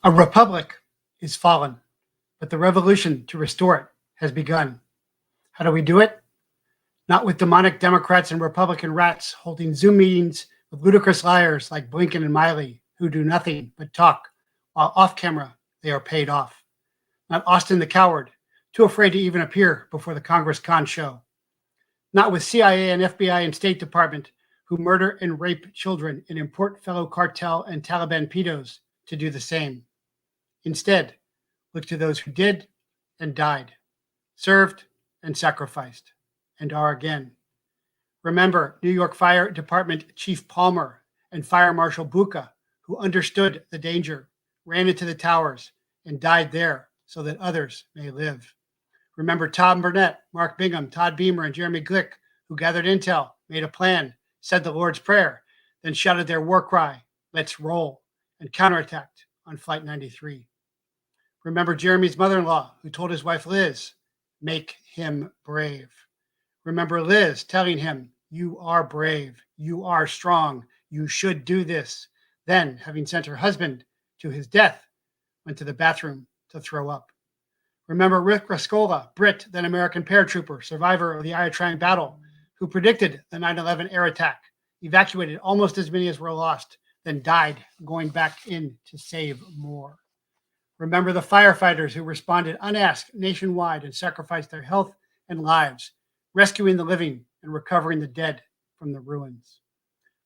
A republic is fallen, but the revolution to restore it has begun. How do we do it? Not with demonic Democrats and Republican rats holding Zoom meetings with ludicrous liars like Blinken and Miley, who do nothing but talk, while off camera they are paid off. Not Austin the coward, too afraid to even appear before the Congress Con show. Not with CIA and FBI and State Department, who murder and rape children and import fellow cartel and Taliban pedos to do the same. Instead, look to those who did and died, served and sacrificed, and are again. Remember New York Fire Department Chief Palmer and Fire Marshal Bucca, who understood the danger, ran into the towers, and died there so that others may live. Remember Tom Burnett, Mark Bingham, Todd Beamer, and Jeremy Glick, who gathered intel, made a plan, said the Lord's Prayer, then shouted their war cry, "Let's roll," and counterattacked on Flight 93. Remember Jeremy's mother-in-law, who told his wife Liz, "Make him brave." Remember Liz telling him, "You are brave, you are strong, you should do this." Then, having sent her husband to his death, went to the bathroom to throw up. Remember Rick Rascola, Brit, then American paratrooper, survivor of the Eye of Triumph battle, who predicted the 9/11 air attack, evacuated almost as many as were lost, then died going back in to save more. Remember the firefighters who responded unasked nationwide and sacrificed their health and lives, rescuing the living and recovering the dead from the ruins.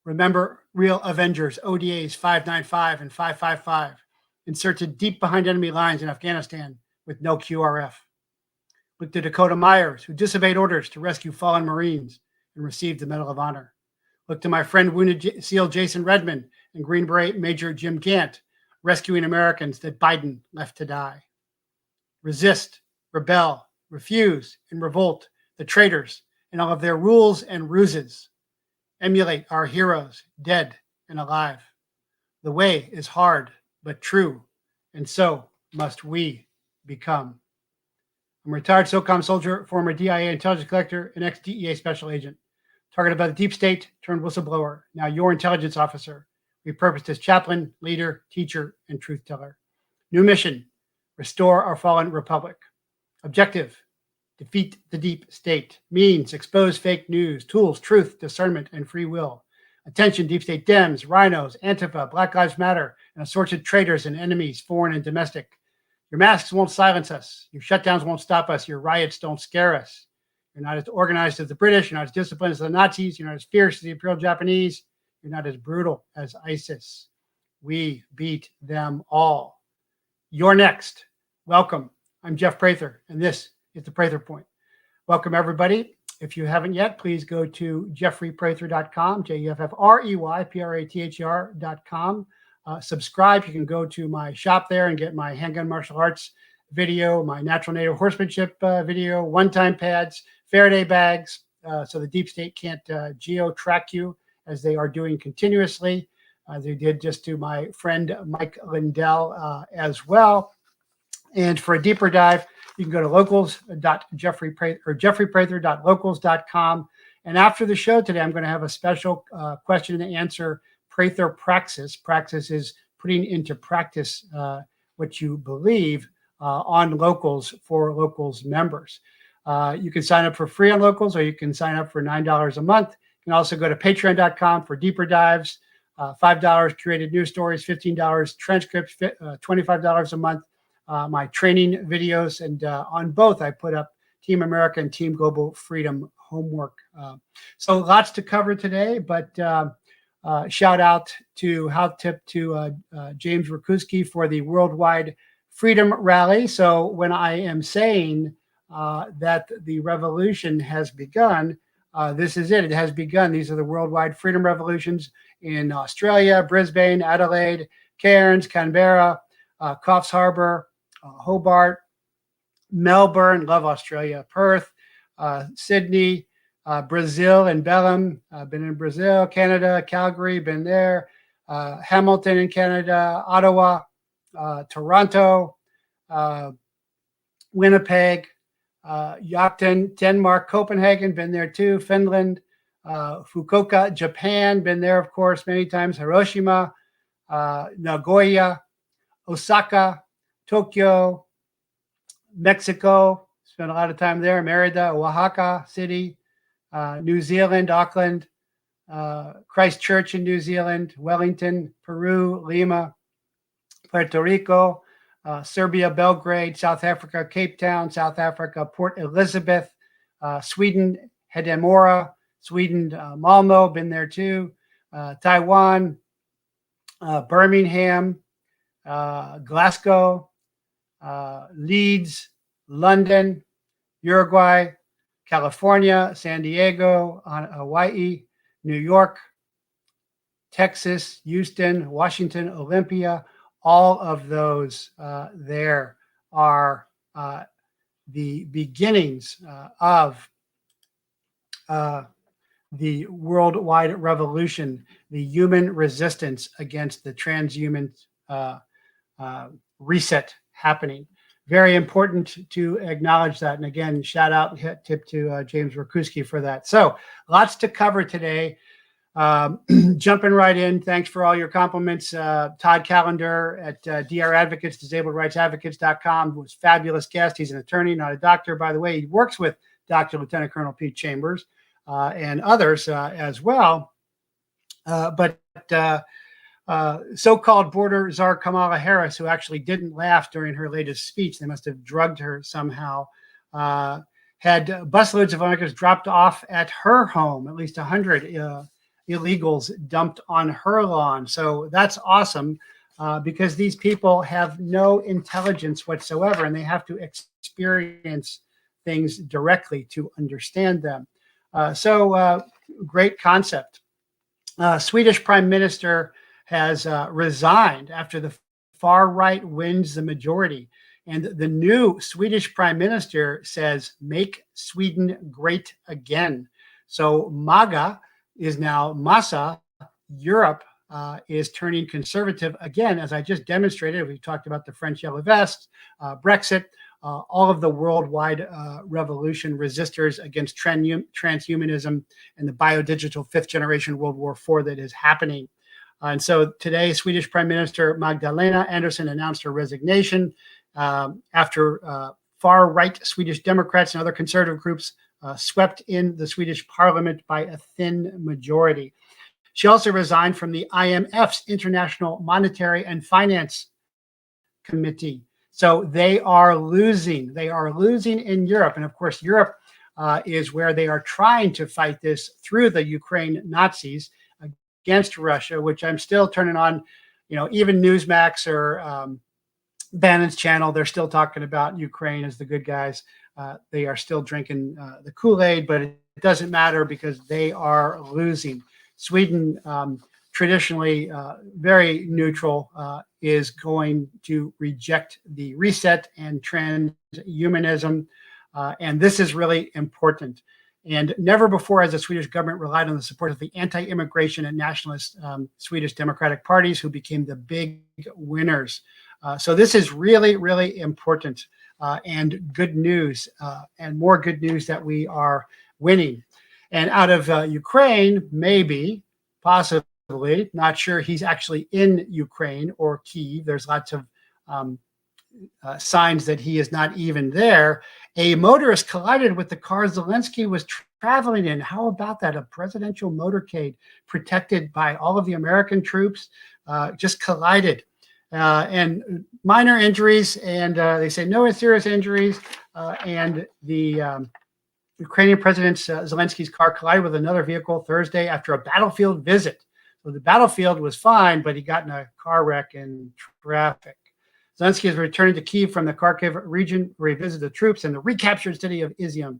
Remember real Avengers, ODAs 595 and 555, inserted deep behind enemy lines in Afghanistan with no QRF. Look to Dakota Myers, who disobeyed orders to rescue fallen Marines and received the Medal of Honor. Look to my friend Wounded SEAL Jason Redmond and Green Beret Major Jim Gant, rescuing Americans that Biden left to die. Resist, rebel, refuse, and revolt the traitors and all of their rules and ruses. Emulate our heroes, dead and alive. The way is hard, but true, and so must we become. I'm a retired SOCOM soldier, former DIA intelligence collector, and ex-DEA special agent. Targeted by the deep state, turned whistleblower, now your intelligence officer. Repurposed as chaplain, leader, teacher, and truth teller. New mission, restore our fallen republic. Objective, defeat the deep state. Means, expose fake news. Tools, truth, discernment, and free will. Attention, deep state Dems, rhinos, Antifa, Black Lives Matter, and assorted traitors and enemies, foreign and domestic. Your masks won't silence us. Your shutdowns won't stop us. Your riots don't scare us. You're not as organized as the British. You're not as disciplined as the Nazis. You're not as fierce as the Imperial Japanese. You're not as brutal as ISIS. We beat them all. You're next. Welcome. I'm Jeff Prather, and this is the Prather Point. Welcome, everybody. If you haven't yet, please go to jeffreyprather.com, JEFFREYPRATHER.com. Subscribe. You can go to my shop there and get my handgun martial arts video, my natural native horsemanship video, one-time pads, Faraday bags, so the deep state can't geo-track you, as they are doing continuously. They did just to my friend Mike Lindell as well. And for a deeper dive, you can go to jeffreyprather.locals.com. And after the show today, I'm going to have a special question and answer Prather Praxis. Praxis is putting into practice what you believe on Locals for Locals members. You can sign up for free on Locals, or you can sign up for $9 a month. You can also go to patreon.com for deeper dives, $5 curated news stories, $15 transcripts, $25 a month, my training videos. And on both, I put up Team America and Team Global Freedom homework. So lots to cover today, but shout out to How Tip to James Rakuski for the Worldwide Freedom Rally. So when I am saying that the revolution has begun, this is it. It has begun. These are the worldwide freedom revolutions in Australia, Brisbane, Adelaide, Cairns, Canberra, Coffs Harbour, Hobart, Melbourne, love Australia, Perth, Sydney, Brazil and Belém. I've been in Brazil, Canada, Calgary, been there, Hamilton in Canada, Ottawa, Toronto, Winnipeg, Yachten, Denmark, Copenhagen, been there too, Finland, Fukuoka, Japan, been there, of course, many times, Hiroshima, Nagoya, Osaka, Tokyo, Mexico, spent a lot of time there, Merida, Oaxaca City, New Zealand, Auckland, Christchurch in New Zealand, Wellington, Peru, Lima, Puerto Rico, Serbia, Belgrade, South Africa, Cape Town, South Africa, Port Elizabeth, Sweden, Hedemora, Sweden, Malmo, been there too, Taiwan, Birmingham, Glasgow, Leeds, London, Uruguay, California, San Diego, Hawaii, New York, Texas, Houston, Washington, Olympia. All of those there are the beginnings of the worldwide revolution, the human resistance against the transhuman reset happening. Very important to acknowledge that. And again, shout out, tip to James Rakuski for that. So lots to cover today. Jumping right in. Thanks for all your compliments. Todd Callender at DR Advocates, disabledrightsadvocates.com, was a fabulous guest. He's an attorney, not a doctor, by the way. He works with Dr. Lieutenant Colonel Pete Chambers and others as well. But so-called border czar Kamala Harris, who actually didn't laugh during her latest speech, they must have drugged her somehow, had busloads of migrants dropped off at her home, at least 100 illegals dumped on her lawn. So that's awesome because these people have no intelligence whatsoever, and they have to experience things directly to understand them. So great concept. Swedish Prime Minister has resigned after the far right wins the majority. And the new Swedish Prime Minister says, make Sweden great again. So MAGA is now Massa. Europe is turning conservative again, as I just demonstrated. We talked about the French Yellow Vests, Brexit, all of the worldwide revolution resistors against transhumanism and the biodigital fifth generation World War IV that is happening. And so today, Swedish Prime Minister Magdalena Andersson announced her resignation after far-right Swedish Democrats and other conservative groups swept in the Swedish parliament by a thin majority. She also resigned from the IMF's International Monetary and Finance Committee. So they are losing. They are losing in Europe. And of course, Europe is where they are trying to fight this through the Ukraine Nazis against Russia, which I'm still turning on, even Newsmax or Bannon's channel, they're still talking about Ukraine as the good guys. They are still drinking the Kool-Aid, but it doesn't matter because they are losing. Sweden, traditionally very neutral, is going to reject the reset and transhumanism. And this is really important. And never before has the Swedish government relied on the support of the anti-immigration and nationalist Swedish democratic parties, who became the big winners. So this is really, really important and good news, and more good news that we are winning. And out of Ukraine, maybe, possibly, not sure he's actually in Ukraine or Kyiv. There's lots of signs that he is not even there. A motorist collided with the car Zelensky was traveling in. How about that? A presidential motorcade protected by all of the American troops just collided. And minor injuries, and they say no serious injuries. And the Ukrainian President Zelensky's car collided with another vehicle Thursday after a battlefield visit. So the battlefield was fine, but he got in a car wreck in traffic. Zelensky is returning to Kyiv from the Kharkiv region, where he visited the troops in the recaptured city of Izium.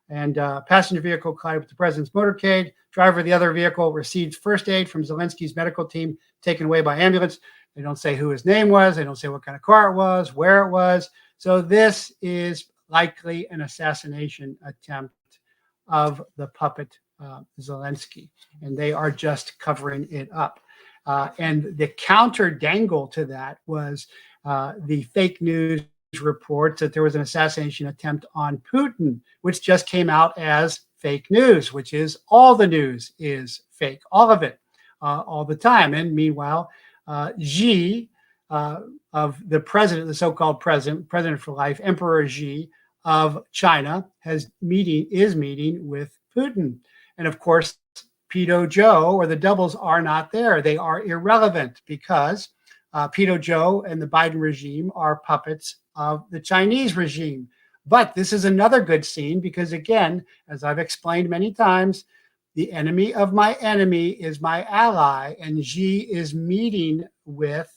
And passenger vehicle collided with the president's motorcade. Driver of the other vehicle received first aid from Zelensky's medical team, taken away by ambulance. They don't say who his name was. They don't say what kind of car it was, where it was. So this is likely an assassination attempt of the puppet Zelensky, and they are just covering it up. And the counter dangle to that was the fake news reports that there was an assassination attempt on Putin, which just came out as fake news, which is all the news is fake, all of it, all the time. And meanwhile, Xi, uh, of the president, the so-called president for life, Emperor Xi of China, is meeting with Putin. And of course, Pedo Joe or the doubles are not there. They are irrelevant because Pedo Joe and the Biden regime are puppets of the Chinese regime. But this is another good scene because, again, as I've explained many times, the enemy of my enemy is my ally, and Xi is meeting with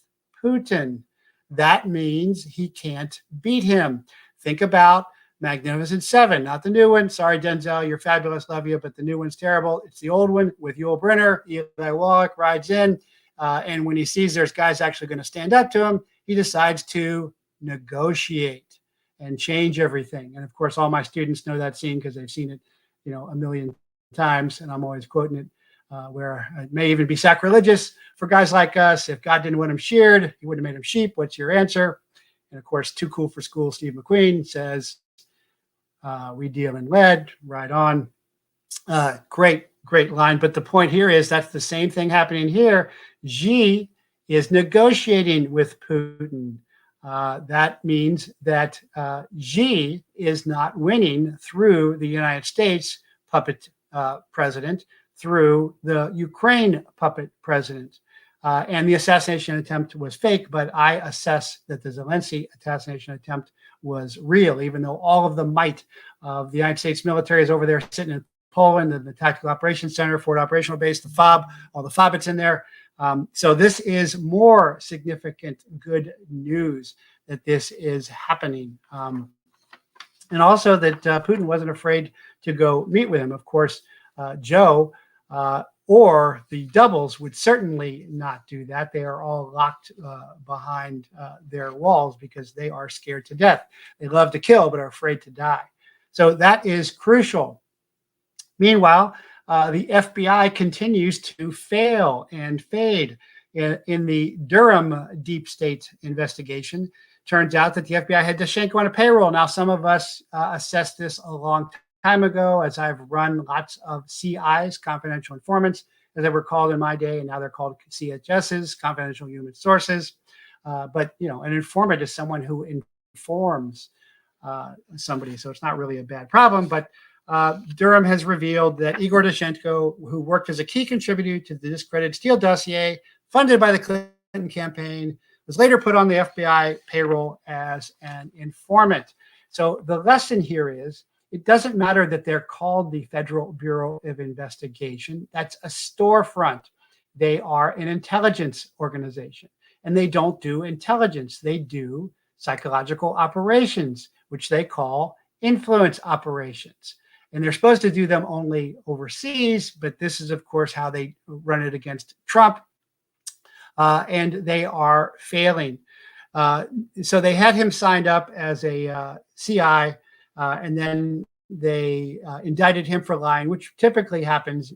Putin. That means he can't beat him. Think about Magnificent Seven, not the new one. Sorry, Denzel, you're fabulous, love you, but the new one's terrible. It's the old one with Yul Brynner. Eli Wallach rides in, and when he sees there's guys actually going to stand up to him, he decides to negotiate and change everything. And of course, all my students know that scene because they've seen it, a million times, and I'm always quoting it, where it may even be sacrilegious for guys like us. If God didn't want him sheared, he wouldn't have made him sheep. What's your answer? And of course, Too Cool for School, Steve McQueen says, we deal in lead, right on. Great line. But the point here is that's the same thing happening here. Xi is negotiating with Putin. That means that Xi is not winning through the United States puppet president, through the Ukraine puppet president. And the assassination attempt was fake, but I assess that the Zelensky assassination attempt was real, even though all of the might of the United States military is over there sitting in Poland, and the Tactical Operations Center, Forward Operational Base, the FOB, all the FOBits in there. So this is more significant good news that this is happening. And also that Putin wasn't afraid to go meet with him. Of course, Joe or the doubles would certainly not do that. They are all locked behind their walls because they are scared to death. They love to kill, but are afraid to die. So that is crucial. Meanwhile, the FBI continues to fail and fade. In the Durham deep state investigation, turns out that the FBI had Daschenko on a payroll. Now, some of us assessed this a long time ago, as I've run lots of CIs, confidential informants, as they were called in my day, and now they're called CHSs, confidential human sources. But an informant is someone who informs somebody, so it's not really a bad problem. But Durham has revealed that Igor Daschenko, who worked as a key contributor to the discredited Steele dossier, funded by the Clinton campaign, was later put on the FBI payroll as an informant. So the lesson here is, it doesn't matter that they're called the Federal Bureau of Investigation. That's a storefront. They are an intelligence organization, and they don't do intelligence. They do psychological operations, which they call influence operations. And they're supposed to do them only overseas, but this is, of course, how they run it against Trump. And they are failing. So they had him signed up as a CI, and then they indicted him for lying, which typically happens.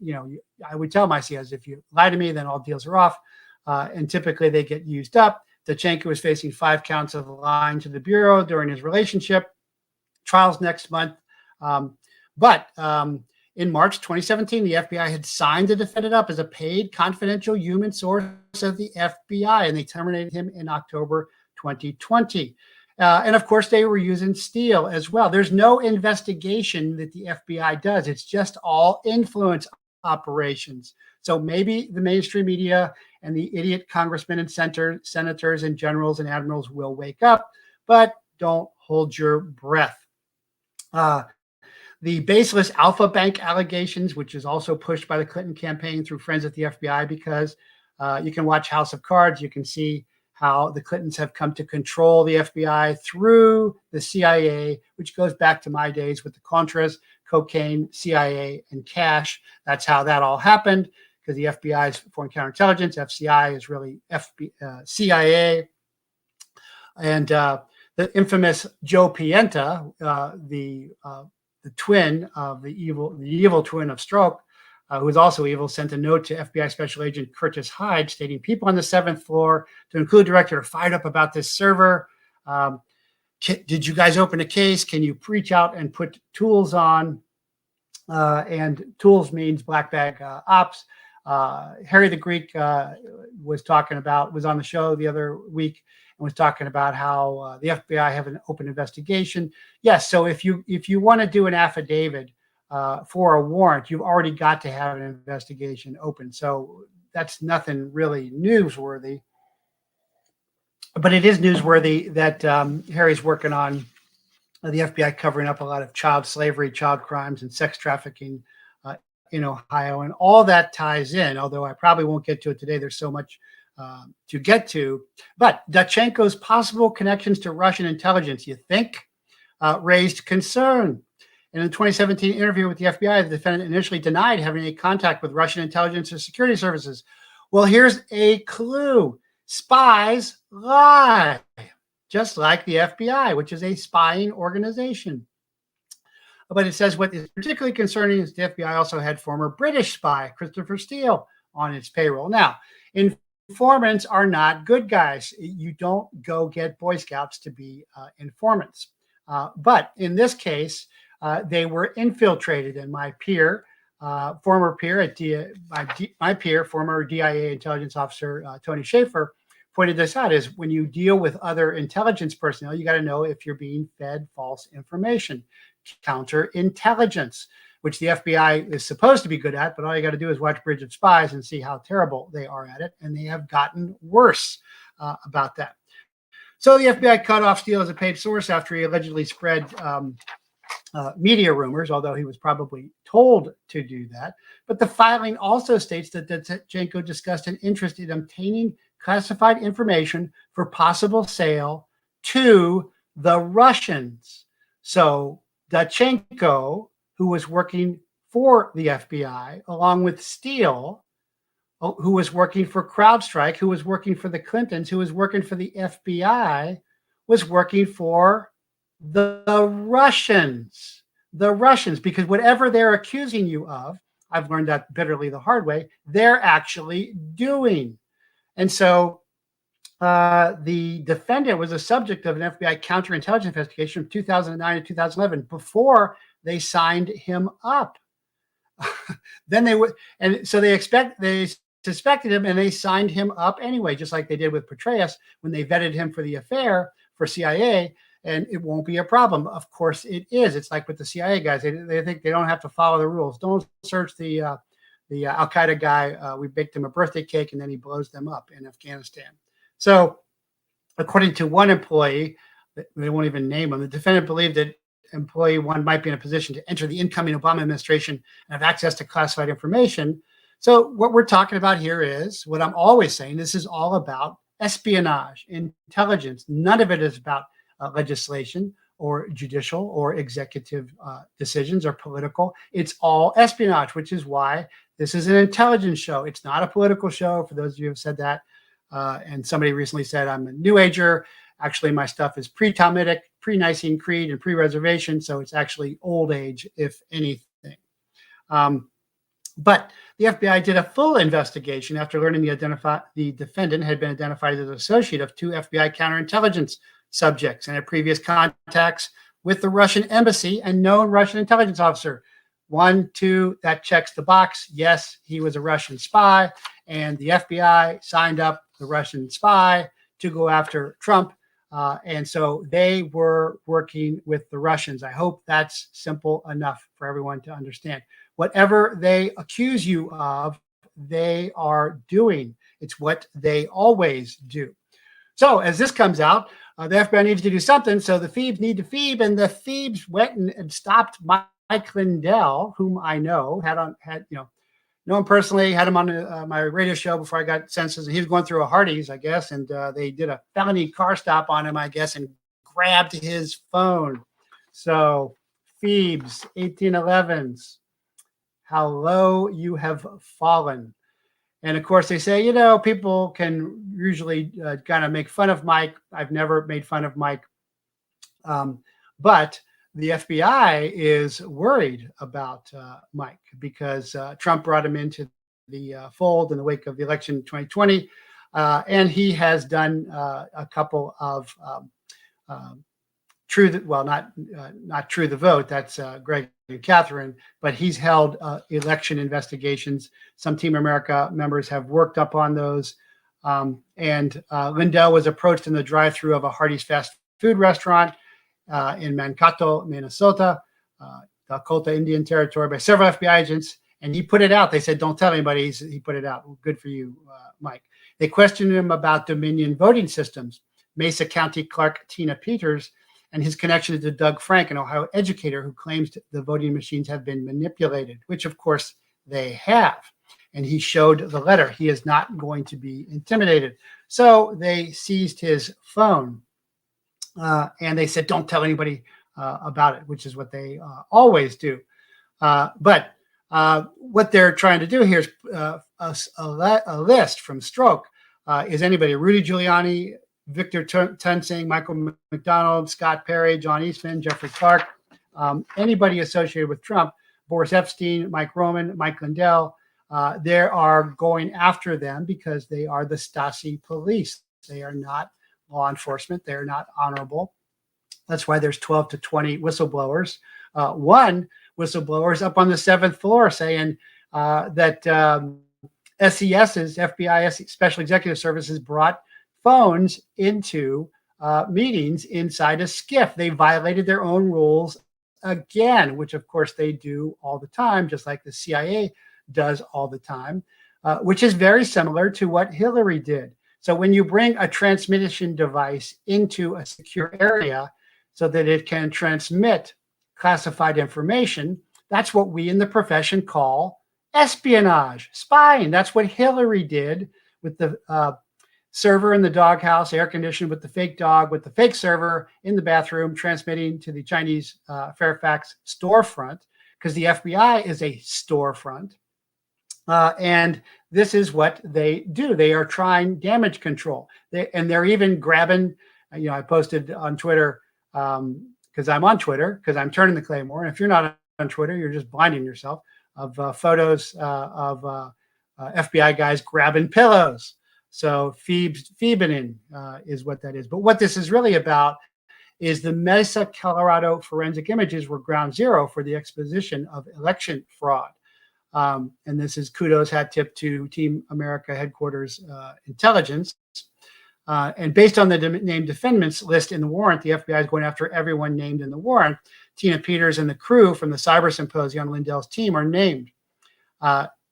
I would tell my CIs, if you lie to me, then all deals are off. And typically they get used up. Daschenko was facing 5 counts of lying to the Bureau during his relationship. Trials next month. But in March 2017, the FBI had signed the defendant up as a paid confidential human source of the FBI, and they terminated him in October 2020. And of course, they were using Steele as well. There's no investigation that the FBI does. It's just all influence operations. So maybe the mainstream media and the idiot congressmen and senators and generals and admirals will wake up, but don't hold your breath. The baseless Alpha Bank allegations, which is also pushed by the Clinton campaign through friends at the FBI, because you can watch House of Cards. You can see how the Clintons have come to control the FBI through the CIA, which goes back to my days with the Contras, cocaine, CIA, and cash. That's how that all happened, because the FBI is Foreign Counterintelligence. FCI is really CIA. And the infamous Joe Pienta, the twin of the evil twin of Strzok, who is also evil, sent a note to FBI Special Agent Curtis Hyde stating people on the 7th floor, to include director, are fired up about this server. Did you guys open a case? Can you reach out and put tools on? And tools means black bag ops. Harry the Greek was on the show the other week and was talking about how the FBI have an open investigation. Yes, so if you want to do an affidavit for a warrant, you've already got to have an investigation open. So that's nothing really newsworthy. But it is newsworthy that Harry's working on the FBI covering up a lot of child slavery, child crimes, and sex trafficking in Ohio. And all that ties in, although I probably won't get to it today. There's so much to get to. But Dachenko's possible connections to Russian intelligence, you think, raised concern. In a 2017 interview with the FBI, the defendant initially denied having any contact with Russian intelligence or security services. Well, here's a clue. Spies lie, just like the FBI, which is a spying organization. But it says what is particularly concerning is the FBI also had former British spy Christopher Steele on its payroll. Now, informants are not good guys. You don't go get Boy Scouts to be informants. But in this case, they were infiltrated, and my peer, former DIA intelligence officer Tony Schaefer, pointed this out: is when you deal with other intelligence personnel, you got to know if you're being fed false information. Counterintelligence, which the FBI is supposed to be good at, but all you got to do is watch Bridge of Spies and see how terrible they are at it, and they have gotten worse about that. So the FBI cut off Steele as a paid source after he allegedly spread media rumors, although he was probably told to do that. But the filing also states that Dachenko discussed an interest in obtaining classified information for possible sale to the Russians. So Dachenko, who was working for the FBI, along with Steele, who was working for CrowdStrike, who was working for the Clintons, who was working for the FBI, was working for the Russians. The Russians, because whatever they're accusing you of, I've learned that bitterly the hard way, they're actually doing. And so the defendant was a subject of an FBI counterintelligence investigation from 2009 to 2011 before they signed him up. Then they would, and so they suspected him and they signed him up anyway, just like they did with Petraeus when they vetted him for the affair for CIA, and it won't be a problem. Of course it is. It's like with the CIA guys. They think they don't have to follow the rules. Don't search the Al-Qaeda guy. We baked him a birthday cake and then he blows them up in Afghanistan. So according to one employee, they won't even name him, the defendant believed that employee one might be in a position to enter the incoming Obama administration and have access to classified information. So what we're talking about here is what I'm always saying. This is all about espionage, intelligence. None of it is about legislation or judicial or executive decisions or political. It's all espionage, which is why this is an intelligence show. It's not a political show, for those of you who have said that. And somebody recently said, I'm a New Ager. Actually, my stuff is pre-Talmudic, pre-Nicene Creed, and pre-Reservation. So it's actually old age, if anything. But the FBI did a full investigation after learning the defendant had been identified as an associate of two FBI counterintelligence subjects and had previous contacts with the Russian embassy and known Russian intelligence officer. 1, 2, that checks the box. Yes, he was a Russian spy, and the FBI signed up the Russian spy to go after Trump. And so they were working with the Russians. I hope that's simple enough for everyone to understand. Whatever they accuse you of, they are doing. It's what they always do. So as this comes out, the FBI needs to do something. So the Phoebes need to Phoebe, and the Phoebes went and stopped Mike Lindell, whom I know, know him personally, had him on my radio show before I got census, and he was going through a Hardee's, I guess, and they did a felony car stop on him, I guess, and grabbed his phone. So Phoebes, 1811s, how low you have fallen. And of course, they say, people can usually kind of make fun of Mike. I've never made fun of Mike. But the FBI is worried about Mike because Trump brought him into the fold in the wake of the election in 2020. And he has done a couple of not True the Vote. That's Greg and Catherine, but he's held election investigations. Some Team America members have worked up on those. Lindell was approached in the drive-thru of a Hardee's fast food restaurant in Mankato, Minnesota, Dakota Indian Territory, by several FBI agents, and he put it out. They said, "Don't tell anybody." He put it out. Well, good for you, Mike. They questioned him about Dominion voting systems. Mesa County Clerk Tina Peters and his connection to Doug Frank, an Ohio educator who claims the voting machines have been manipulated, which of course they have. And he showed the letter. He is not going to be intimidated. So they seized his phone and they said, "Don't tell anybody about it," which is what they always do. But what they're trying to do here is a list from Stroke. Is anybody? Rudy Giuliani, Victor Tensing, Michael McDonald, Scott Perry, John Eastman, Jeffrey Clark, anybody associated with Trump, Boris Epstein, Mike Roman, Mike Lindell. They are going after them because they are the Stasi police. They are not law enforcement. They're not honorable. That's why there's 12 to 20 whistleblowers. One whistleblower is up on the 7th floor saying that SES's, FBI Special Executive Services, brought phones into meetings inside a skiff. They violated their own rules again, which of course they do all the time, just like the CIA does all the time, which is very similar to what Hillary did. So when you bring a transmission device into a secure area so that it can transmit classified information, that's what we in the profession call espionage, spying. That's what Hillary did with the server in the doghouse, air conditioned, with the fake dog, with the fake server in the bathroom, transmitting to the Chinese Fairfax storefront, because the FBI is a storefront. And this is what they do. They are trying damage control. They're even grabbing, I posted on Twitter, because I'm on Twitter, because I'm turning the Claymore. And if you're not on Twitter, you're just blinding yourself, of photos of FBI guys grabbing pillows. So Phoebenin is what that is. But what this is really about is the Mesa, Colorado forensic images were ground zero for the exposition of election fraud. And this is kudos, hat tip to Team America headquarters intelligence. And based on the named defendants list in the warrant, the FBI is going after everyone named in the warrant. Tina Peters and the crew from the Cyber Symposium on Lindell's team are named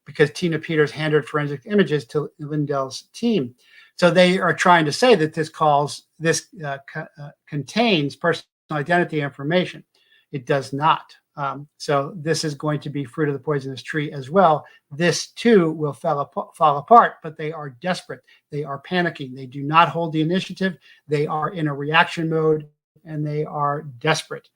because Tina Peters handed forensic images to Lindell's team. So they are trying to say that this contains personal identity information. It does not. So this is going to be fruit of the poisonous tree as well. This too will fall apart, but they are desperate. They are panicking. They do not hold the initiative. They are in a reaction mode and they are desperate.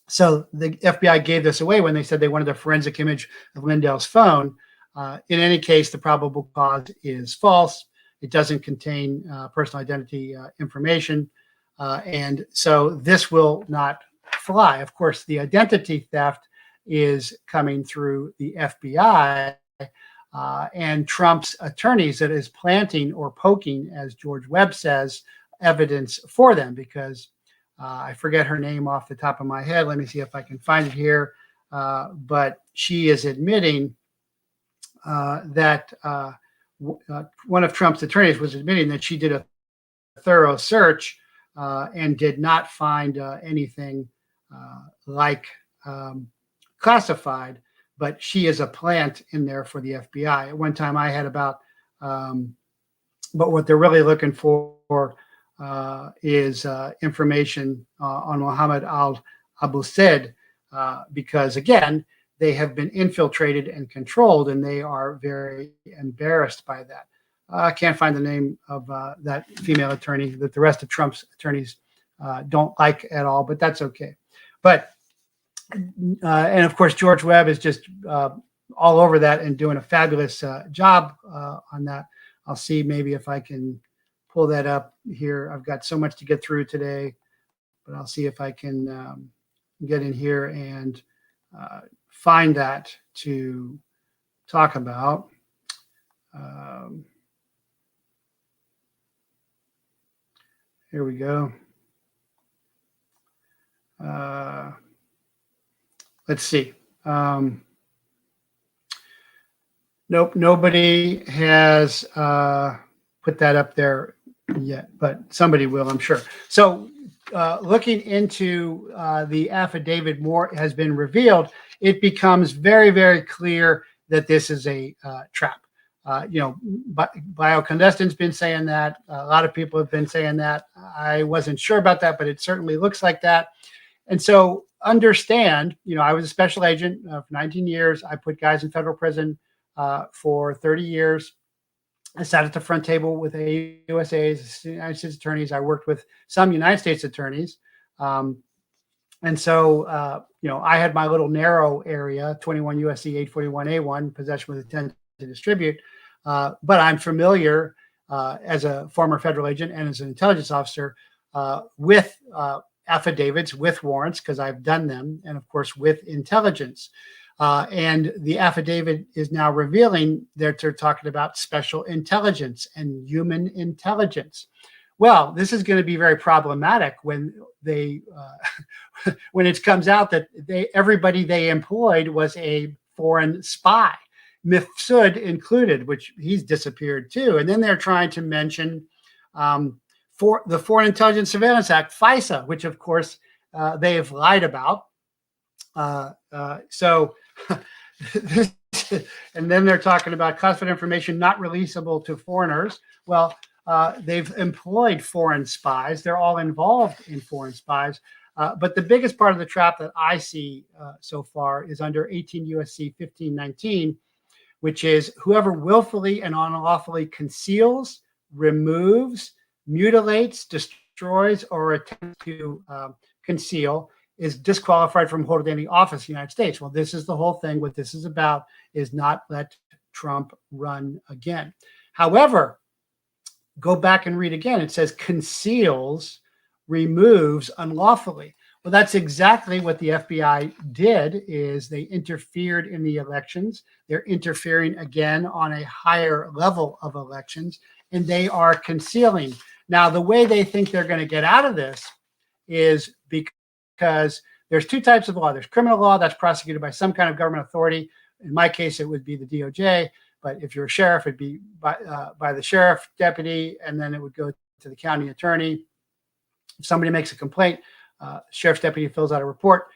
So the FBI gave this away when they said they wanted a forensic image of Lindell's phone. In any case, the probable cause is false. It doesn't contain personal identity information. And so this will not fly. Of course, the identity theft is coming through the FBI and Trump's attorneys, that is planting or poking, as George Webb says, evidence for them, because I forget her name off the top of my head. Let me see if I can find it here. But she is admitting that one of Trump's attorneys was admitting that she did a thorough search and did not find anything like classified, but she is a plant in there for the FBI. At one time I had about, but what they're really looking for is information on Mohammed al-Abu Said, because again, they have been infiltrated and controlled, and they are very embarrassed by that. I can't find the name of that female attorney that the rest of Trump's attorneys don't like at all, but that's okay. But, and of course, George Webb is just all over that and doing a fabulous job on that. I'll see maybe if I can pull that up here. I've got so much to get through today, but I'll see if I can get in here and find that to talk about. Here we go. Let's see. Nope, nobody has put that up there yet, but somebody will, I'm sure. So, looking into the affidavit, more has been revealed. It becomes very, very clear that this is a trap. Bioclandestine's been saying that. A lot of people have been saying that. I wasn't sure about that, but it certainly looks like that. And so understand, I was a special agent for 19 years. I put guys in federal prison for 30 years. I sat at the front table with AUSAs, United States attorneys. I worked with some United States attorneys. And so, I had my little narrow area, 21 USC 841A1, possession with intent to distribute. But I'm familiar as a former federal agent and as an intelligence officer with affidavits, with warrants, because I've done them, and of course with intelligence. And the affidavit is now revealing that they're talking about special intelligence and human intelligence. Well, this is going to be very problematic when they when it comes out that everybody they employed was a foreign spy, Mifsud included, which he's disappeared too. And then they're trying to mention for the Foreign Intelligence Surveillance Act, FISA, which of course they have lied about. So and then they're talking about classified information not releasable to foreigners. Well, they've employed foreign spies. They're all involved in foreign spies. But the biggest part of the trap that I see so far is under 18 USC 1519, which is whoever willfully and unlawfully conceals, removes, mutilates, destroys, or attempts to conceal is disqualified from holding any office in the United States. Well, this is the whole thing. What this is about is not let Trump run again. However, go back and read again. It says conceals, removes unlawfully. Well, that's exactly what the FBI did, is they interfered in the elections. They're interfering again on a higher level of elections, and they are concealing. Now, the way they think they're going to get out of this is because there's two types of law. There's criminal law that's prosecuted by some kind of government authority. In my case, it would be the DOJ. But if you're a sheriff, it'd be by the sheriff deputy, and then it would go to the county attorney. If somebody makes a complaint, sheriff's deputy fills out a report,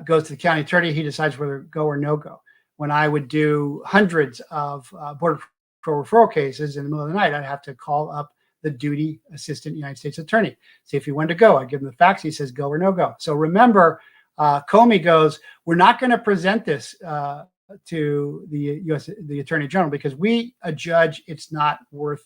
goes to the county attorney. He decides whether to go or no go. When I would do hundreds of Border Patrol referral cases in the middle of the night, I'd have to call up the duty assistant United States attorney, see if he wanted to go. I'd give him the facts. He says go or no go. So remember, Comey goes, we're not going to present this to the Attorney General because we judge it's not worth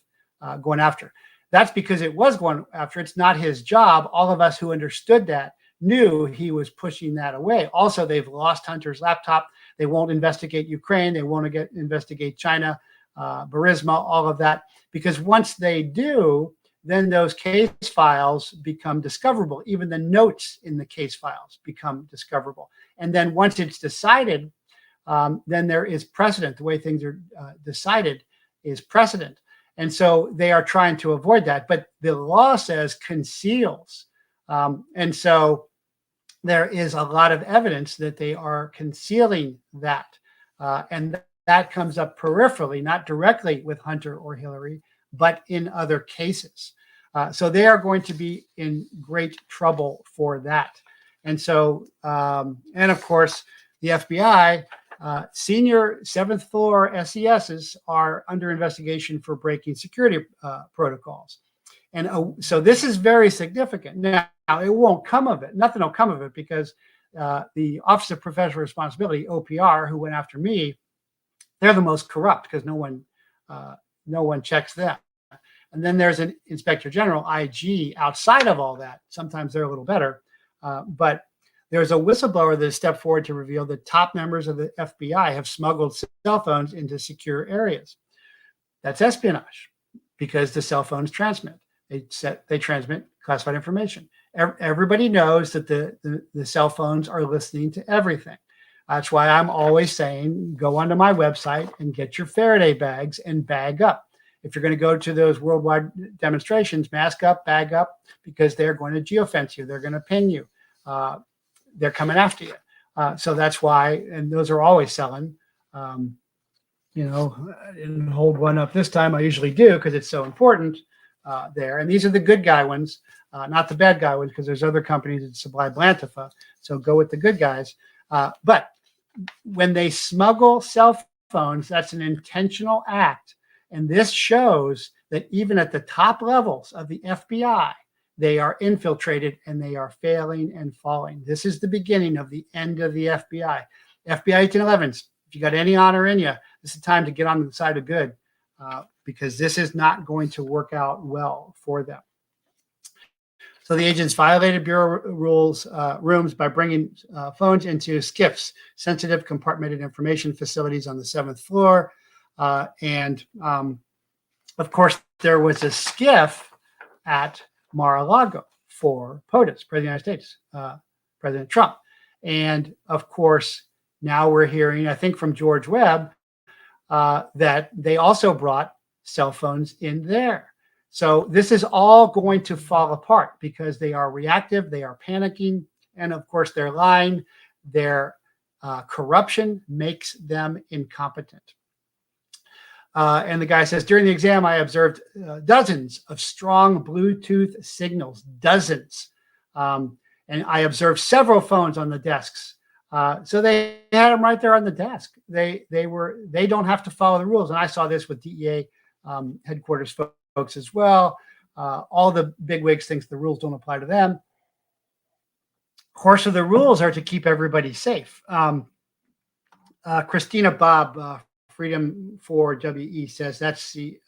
going after. That's because it was going after. It's not his job. All of us who understood that knew he was pushing that away. Also, they've lost Hunter's laptop. They won't investigate Ukraine. They won't investigate China, Burisma, all of that. Because once they do, then those case files become discoverable. Even the notes in the case files become discoverable. And then once it's decided, then there is precedent. The way things are decided is precedent. And so they are trying to avoid that. But the law says conceals. And so there is a lot of evidence that they are concealing that. And that comes up peripherally, not directly with Hunter or Hillary, but in other cases. So they are going to be in great trouble for that. And so, and of course, the FBI, senior 7th floor SESs are under investigation for breaking security protocols. And so this is very significant. Now, it won't come of it. Nothing will come of it because the Office of Professional Responsibility, OPR, who went after me, they're the most corrupt because no one checks them. And then there's an Inspector General, IG, outside of all that. Sometimes they're a little better. But there's a whistleblower that has stepped forward to reveal that top members of the FBI have smuggled cell phones into secure areas. That's espionage because the cell phones transmit. They transmit classified information. Everybody knows that the cell phones are listening to everything. That's why I'm always saying, go onto my website and get your Faraday bags and bag up. If you're going to go to those worldwide demonstrations, mask up, bag up, because they're going to geofence you. They're going to ping you. They're coming after you. So that's why, and those are always selling. I didn't hold one up this time. I usually do because it's so important there. And these are the good guy ones, not the bad guy ones, because there's other companies that supply Blantifa. So go with the good guys. But when they smuggle cell phones, that's an intentional act. And this shows that even at the top levels of the FBI, they are infiltrated and they are failing and falling. This is the beginning of the end of the FBI. FBI 1811s, if you got any honor in you, this is time to get on the side of good because this is not going to work out well for them. So the agents violated Bureau rules rooms by bringing phones into SCIFs, sensitive compartmented information facilities on the 7th floor. And of course, there was a SCIF at Mar-a-Lago for POTUS, President of the United States, President Trump. And of course, now we're hearing, I think from George Webb, that they also brought cell phones in there. So this is all going to fall apart because they are reactive, they are panicking, and of course they're lying. Their corruption makes them incompetent. And the guy says, during the exam, I observed dozens of strong Bluetooth signals, dozens. And I observed several phones on the desks. So they had them right there on the desk. They don't have to follow the rules. And I saw this with DEA headquarters folks as well. All the bigwigs think the rules don't apply to them. Of course, the rules are to keep everybody safe. Christina Bob, Freedom for WE says that's the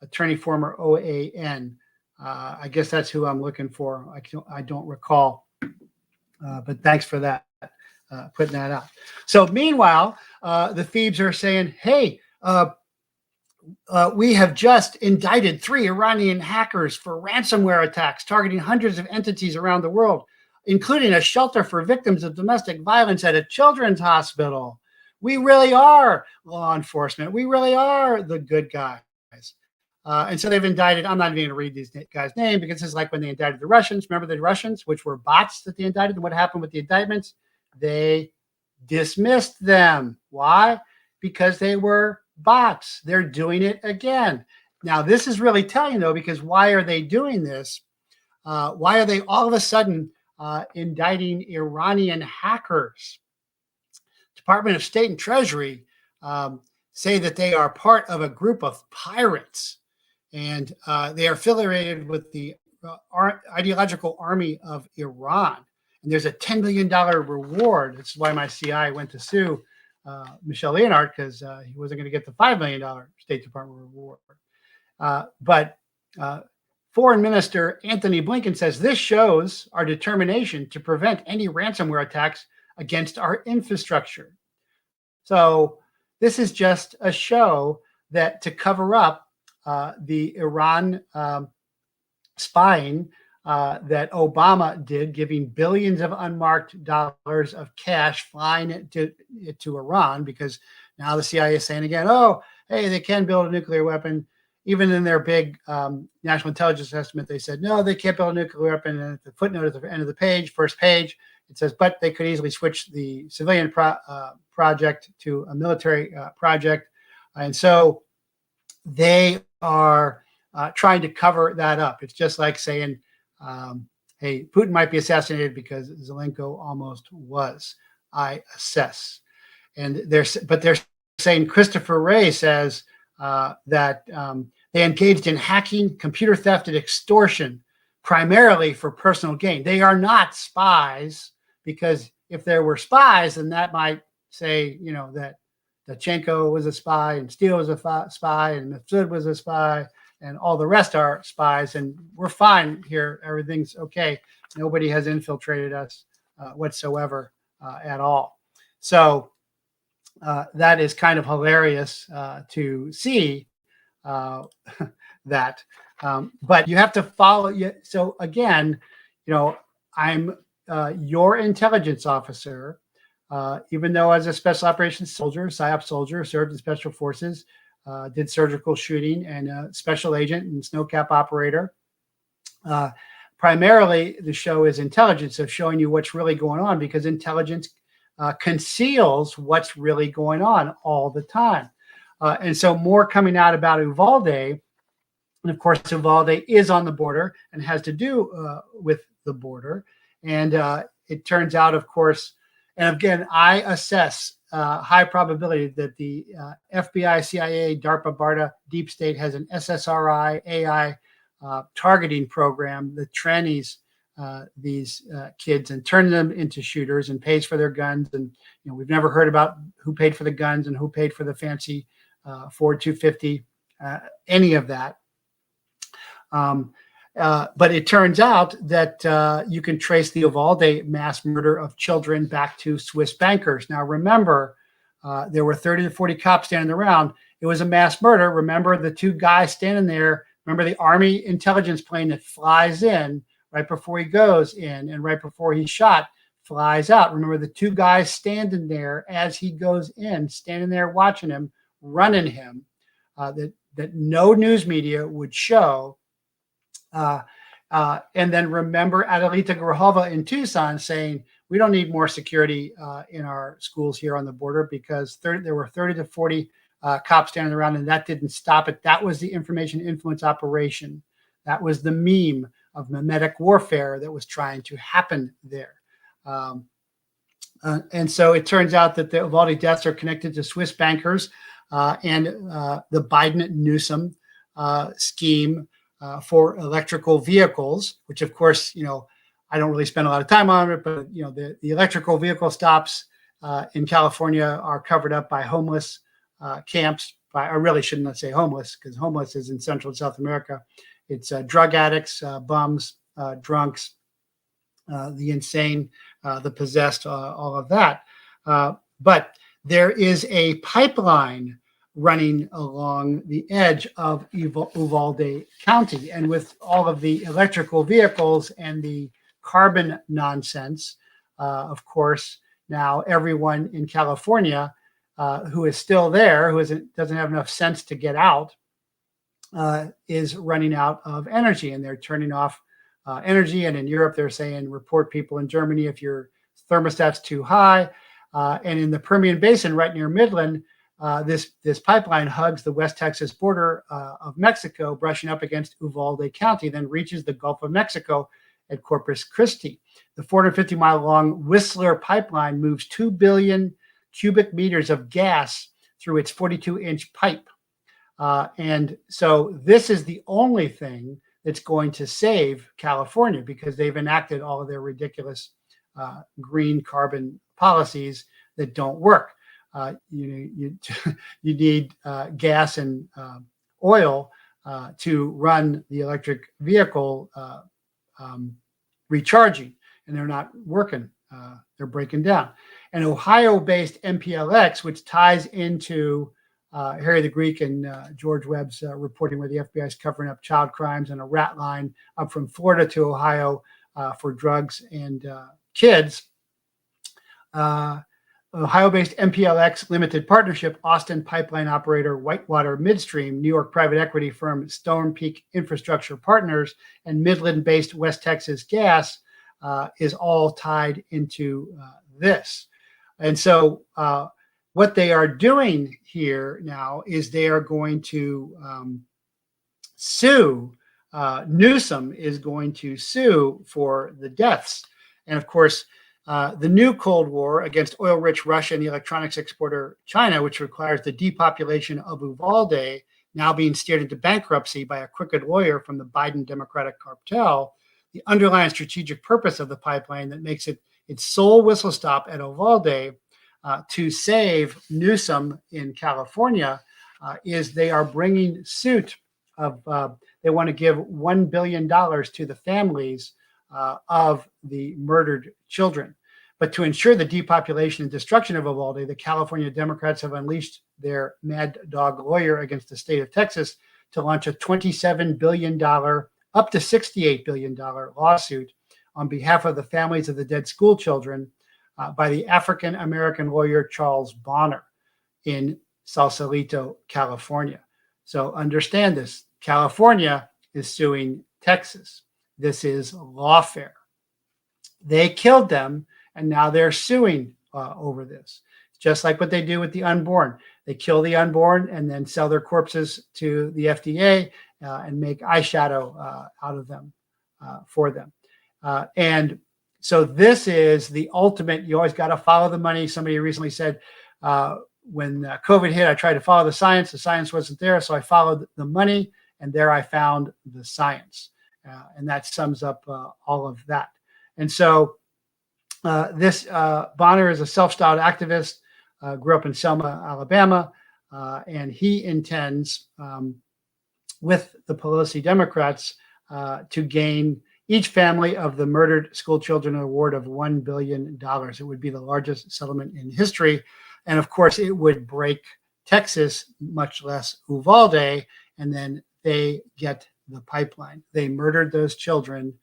attorney former OAN. I guess that's who I'm looking for. I don't recall, but thanks for that, putting that out. So meanwhile, the thieves are saying, hey, we have just indicted 3 Iranian hackers for ransomware attacks targeting hundreds of entities around the world, including a shelter for victims of domestic violence at a children's hospital. We really are law enforcement. We really are the good guys. And so they've indicted, I'm not even going to read these guys' names because it's like when they indicted the Russians. Remember the Russians, which were bots that they indicted? And what happened with the indictments? They dismissed them. Why? Because they were bots. They're doing it again. Now, this is really telling, though, because why are they doing this? Why are they all of a sudden indicting Iranian hackers? Department of State and Treasury say that they are part of a group of pirates, and they are affiliated with the ideological army of Iran. And there's a $10 million reward. That's why my CI went to sue Michel Leonard, because he wasn't going to get the $5 million State Department reward. But Foreign Minister Anthony Blinken says this shows our determination to prevent any ransomware attacks against our infrastructure. So this is just a show that to cover up the Iran spying that Obama did, giving billions of unmarked dollars of cash flying to Iran, because now the CIA is saying again, oh, hey, they can build a nuclear weapon. Even in their big national intelligence estimate, they said, no, they can't build a nuclear weapon. And at the footnote at the end of the page, first page, it says, but they could easily switch the civilian project to a military project. And so they are trying to cover that up. It's just like saying, hey, Putin might be assassinated because Zelenko almost was. I assess. And they're saying Christopher Wray says that they engaged in hacking, computer theft, and extortion primarily for personal gain. They are not spies, because if there were spies, then that might say, that Dachenko was a spy and Steele was a spy and Mifsud was a spy and all the rest are spies, and we're fine here. Everything's okay. Nobody has infiltrated us whatsoever at all. So that is kind of hilarious to see that. But you have to follow. So again, I'm your intelligence officer, even though as a special operations soldier, PSYOP soldier, served in special forces, did surgical shooting, and a special agent and snowcap operator. Primarily, the show is intelligence, of showing you what's really going on, because intelligence conceals what's really going on all the time. And so more coming out about Uvalde. And of course, Uvalde is on the border and has to do with the border. And it turns out, of course, and again, I assess high probability that the FBI, CIA, DARPA, BARDA, Deep State has an SSRI, AI targeting program that trannies these kids and turns them into shooters and pays for their guns. And we've never heard about who paid for the guns and who paid for the fancy Ford 250, any of that. But it turns out that you can trace the Uvalde mass murder of children back to Swiss bankers. Now, remember, there were 30 to 40 cops standing around. It was a mass murder. Remember the two guys standing there. Remember the Army intelligence plane that flies in right before he goes in and right before he's shot, flies out. Remember the two guys standing there as he goes in, standing there watching him, running him, that no news media would show. And then remember Adelita Grajova in Tucson saying, we don't need more security in our schools here on the border because there were 30 to 40 cops standing around, and that didn't stop it. That was the information influence operation. That was the meme of mimetic warfare that was trying to happen there. And so it turns out that the Uvalde deaths are connected to Swiss bankers and the Biden-Newsom scheme for electrical vehicles, which of course, I don't really spend a lot of time on it, but the electrical vehicle stops in California are covered up by homeless camps. I really should not say homeless, because homeless is in Central and South America. It's drug addicts, bums, drunks, the insane, the possessed, all of that. But there is a pipeline running along the edge of Uvalde County. And with all of the electrical vehicles and the carbon nonsense, of course, now everyone in California who is still there, who doesn't have enough sense to get out, is running out of energy, and they're turning off energy. And in Europe, they're saying, report people in Germany if your thermostat's too high. And in the Permian Basin, right near Midland, this pipeline hugs the West Texas border of Mexico, brushing up against Uvalde County, then reaches the Gulf of Mexico at Corpus Christi. The 450-mile long Whistler pipeline moves 2 billion cubic meters of gas through its 42-inch pipe. And so this is the only thing that's going to save California, because they've enacted all of their ridiculous green carbon policies that don't work. You need gas and oil to run the electric vehicle recharging, and they're not working. They're breaking down. And Ohio-based MPLX, which ties into Harry the Greek and George Webb's reporting, where the FBI is covering up child crimes and a rat line up from Florida to Ohio for drugs and kids. Ohio-based MPLX limited partnership, Austin pipeline operator Whitewater Midstream, New York private equity firm Stone Peak Infrastructure Partners, and Midland-based West Texas Gas is all tied into this. And so what they are doing here now is they are going to sue. Newsom is going to sue for the deaths. And of course, the new Cold War against oil-rich Russia and the electronics exporter China, which requires the depopulation of Uvalde, now being steered into bankruptcy by a crooked lawyer from the Biden Democratic cartel, the underlying strategic purpose of the pipeline that makes it its sole whistle stop at Uvalde to save Newsom in California is they are bringing suit of, they want to give $1 billion to the families of the murdered children. But to ensure the depopulation and destruction of Uvalde, the California Democrats have unleashed their mad dog lawyer against the state of Texas to launch a $27 billion, up to $68 billion lawsuit on behalf of the families of the dead school children by the African-American lawyer Charles Bonner in Sausalito, California. So understand this. California is suing Texas. This is lawfare. They killed them, and now they're suing over this. Just like what they do with the unborn. They kill the unborn and then sell their corpses to the FDA and make eyeshadow out of them for them. And so this is the ultimate. You always got to follow the money. Somebody recently said, when COVID hit, I tried to follow the science. The science wasn't there. So I followed the money, and there I found the science. And that sums up all of that. And so this Bonner is a self-styled activist, grew up in Selma, Alabama, and he intends, with the Pelosi Democrats, to gain each family of the murdered school children an award of $1 billion. It would be the largest settlement in history. And of course, it would break Texas, much less Uvalde, and then they get the pipeline. They murdered those children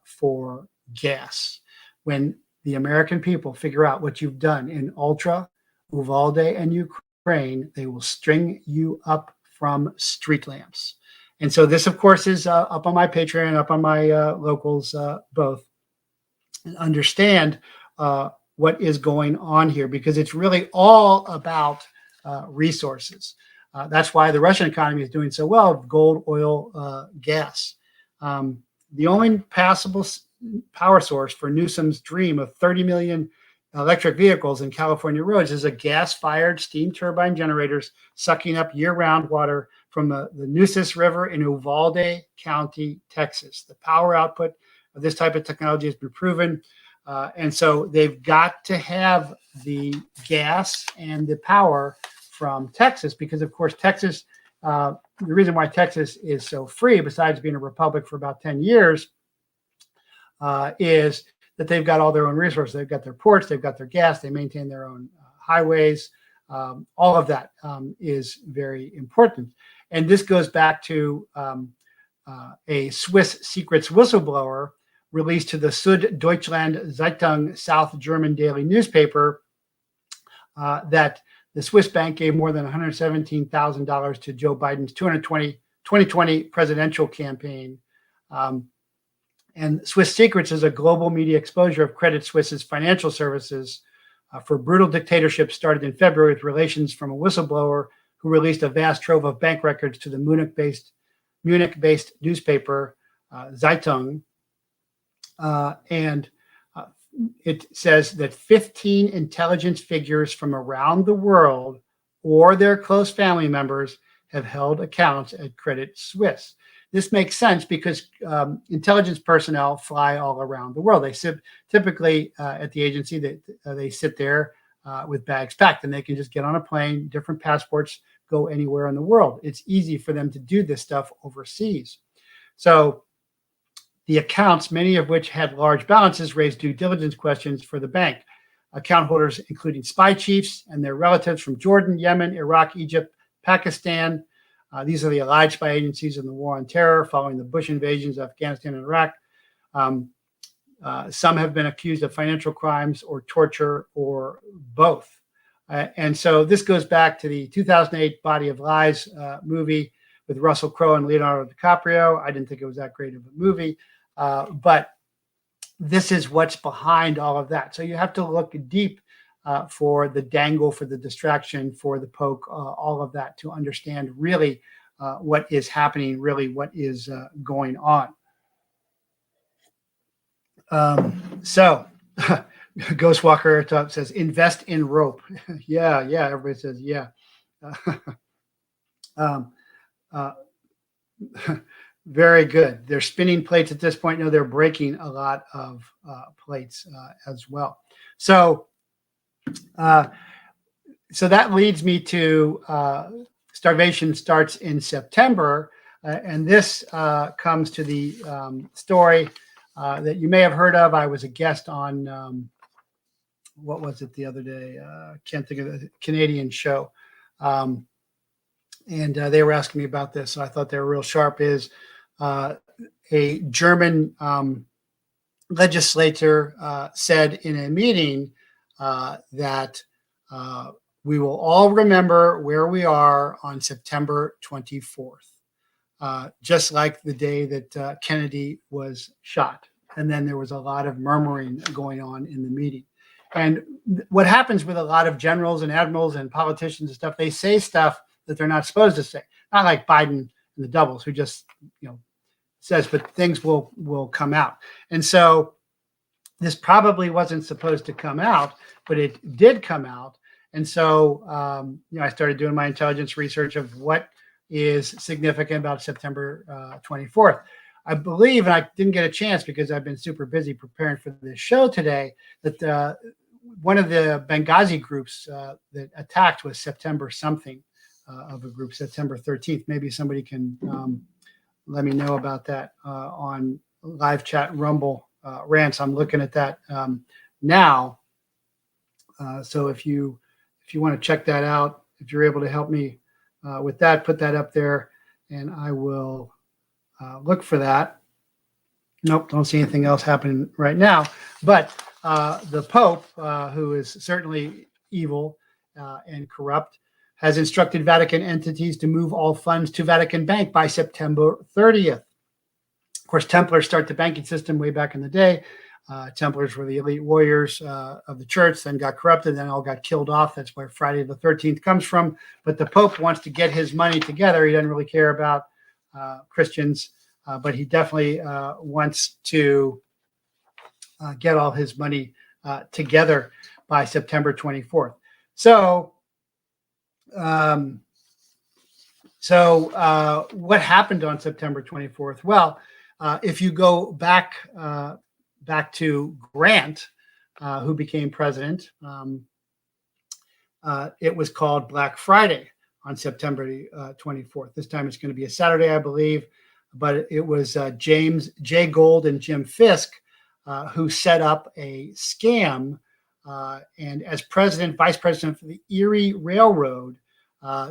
for gas. When the American people figure out what you've done in Ultra, Uvalde, and Ukraine, they will string you up from street lamps. And so this, of course, is up on my Patreon, up on my locals, both. And understand what is going on here, because it's really all about resources. That's why the Russian economy is doing so well: gold, oil, gas. The only passable power source for Newsom's dream of 30 million electric vehicles in California roads is a gas-fired steam turbine generators sucking up year-round water from the Nueces River in Uvalde County, Texas. The power output of this type of technology has been proven. And so they've got to have the gas and the power from Texas, because, of course, Texas, the reason why Texas is so free, besides being a republic for about 10 years, is that they've got all their own resources. They've got their ports, they've got their gas, they maintain their own highways. All of that is very important. And this goes back to a Swiss secrets whistleblower released to the Süddeutschland Zeitung, South German daily newspaper, that the Swiss bank gave more than $117,000 to Joe Biden's 2020 presidential campaign. And Swiss Secrets is a global media exposure of Credit Suisse's financial services for brutal dictatorship started in February with relations from a whistleblower who released a vast trove of bank records to the Munich-based newspaper Zeitung. And it says that 15 intelligence figures from around the world or their close family members have held accounts at Credit Suisse. This makes sense because intelligence personnel fly all around the world. They sit typically at the agency. They sit there with bags packed, and they can just get on a plane, different passports, go anywhere in the world. It's easy for them to do this stuff overseas. So the accounts, many of which had large balances, raised due diligence questions for the bank. Account holders, including spy chiefs and their relatives from Jordan, Yemen, Iraq, Egypt, Pakistan. These are the allied spy agencies in the war on terror following the Bush invasions of Afghanistan and Iraq. Some have been accused of financial crimes or torture or both. And so this goes back to the 2008 Body of Lies movie with Russell Crowe and Leonardo DiCaprio. I didn't think it was that great of a movie, but this is what's behind all of that. So you have to look deep for the dangle, for the distraction, for the poke, all of that to understand really what is happening, really what is going on. So Ghostwalker says, invest in rope. Yeah, everybody says, yeah. Very good. They're spinning plates at this point. No, they're breaking a lot of plates as well. So that leads me to Starvation starts in September. And this comes to the story that you may have heard of. I was a guest on, what was it the other day? Can't think of the Canadian show. And they were asking me about this. So I thought they were real sharp. Is a German legislator said in a meeting that we will all remember where we are on September 24th, just like the day that Kennedy was shot. And then there was a lot of murmuring going on in the meeting. And what happens with a lot of generals and admirals and politicians and stuff, they say stuff that they're not supposed to say. Not like Biden and the doubles, who just, says, but things will come out. And so this probably wasn't supposed to come out, but it did come out. And so, I started doing my intelligence research of what is significant about September 24th. I believe, and I didn't get a chance because I've been super busy preparing for this show today, that one of the Benghazi groups that attacked was September something of a group, September 13th. Maybe somebody can let me know about that on live chat Rumble rants. I'm looking at that now. So if you want to check that out, if you're able to help me with that, put that up there, and I will look for that. Nope, don't see anything else happening right now. But the Pope, who is certainly evil and corrupt, has instructed Vatican entities to move all funds to Vatican Bank by September 30th. Of course, Templars start the banking system way back in the day. Templars were the elite warriors of the church, then got corrupted, then all got killed off. That's where Friday the 13th comes from. But the Pope wants to get his money together. He doesn't really care about Christians, but he definitely wants to get all his money together by September 24th. So what happened on September 24th? Well, if you go back to Grant, who became president, it was called Black Friday on September 24th. This time it's going to be a Saturday, I believe, but it was James J. Gold and Jim Fisk who set up a scam. And as vice president for the Erie Railroad,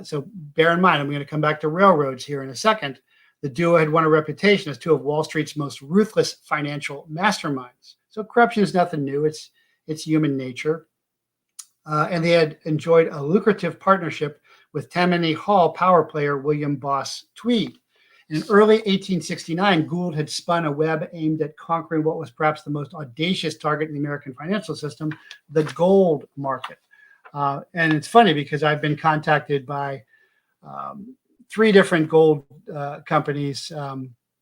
so bear in mind, I'm going to come back to railroads here in a second. The duo had won a reputation as two of Wall Street's most ruthless financial masterminds. So corruption is nothing new. It's human nature. And they had enjoyed a lucrative partnership with Tammany Hall power player William Boss Tweed. In early 1869, Gould had spun a web aimed at conquering what was perhaps the most audacious target in the American financial system, the gold market. And it's funny because I've been contacted by 3 different gold companies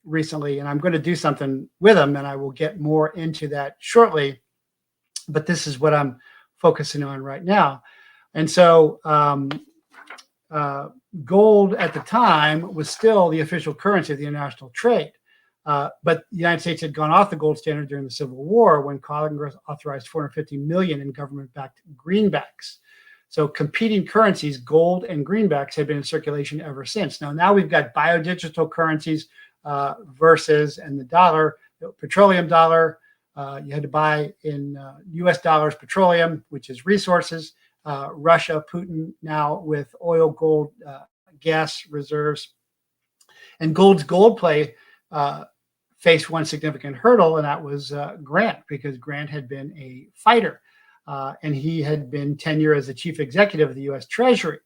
recently, and I'm going to do something with them, and I will get more into that shortly. But this is what I'm focusing on right now. And so gold at the time was still the official currency of the international trade. But the United States had gone off the gold standard during the Civil War when Congress authorized $450 million in government-backed greenbacks. So competing currencies, gold and greenbacks, have been in circulation ever since. Now we've got biodigital currencies versus, and the dollar, the petroleum dollar, you had to buy in US dollars petroleum, which is resources. Russia, Putin now with oil, gold, gas reserves. And gold's gold play faced one significant hurdle, and that was Grant, because Grant had been a fighter. And he had been tenure as the chief executive of the U.S. Treasury,